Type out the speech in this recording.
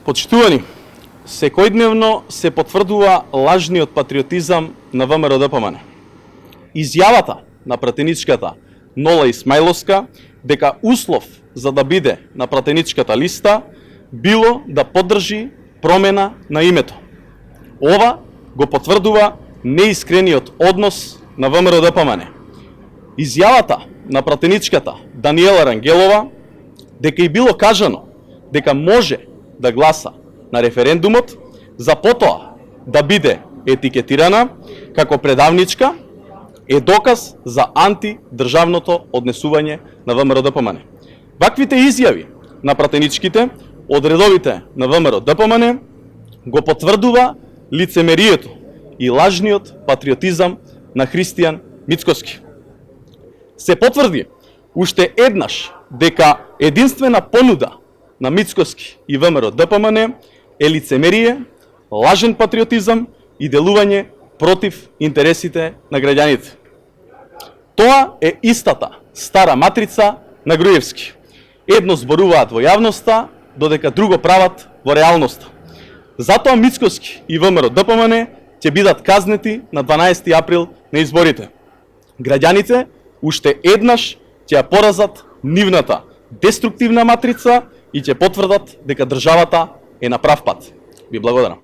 Почитувани, секојдневно се потврдува лажниот патриотизам на ВМРО ДПМН. Изјавата на пратеничката Нола Исмаиловска дека услов за да биде на пратеничката листа било да поддржи промена на името. Ова го потврдува неискрениот однос на ВМРО ДПМН. Изјавата на пратеничката Даниела Рангелова дека и било кажано дека може да гласа на референдумот, за потоа да биде етикетирана како предавничка, е доказ за антидржавното однесување на ВМРО ДПМН. Ваквите изјави на пратеничките од редовите на ВМРО ДПМН го потврдува лицемерието и лажниот патриотизам на Христијан Мицкоски. Се потврди уште еднаш дека единствена понуда на Мицкоски и ВМРО ДПМН е лицемерие, лажен патриотизам и делување против интересите на граѓаните. Тоа е истата стара матрица на Груевски. Едно зборуваат во јавноста, додека друго прават во реалноста. Затоа Мицкоски и ВМРО ДПМН ќе бидат казнети на 12 април на изборите. Граѓаните уште еднаш ќе ја поразат нивната деструктивна матрица и ќе потврдат дека државата е на прав пат. Ви благодарам.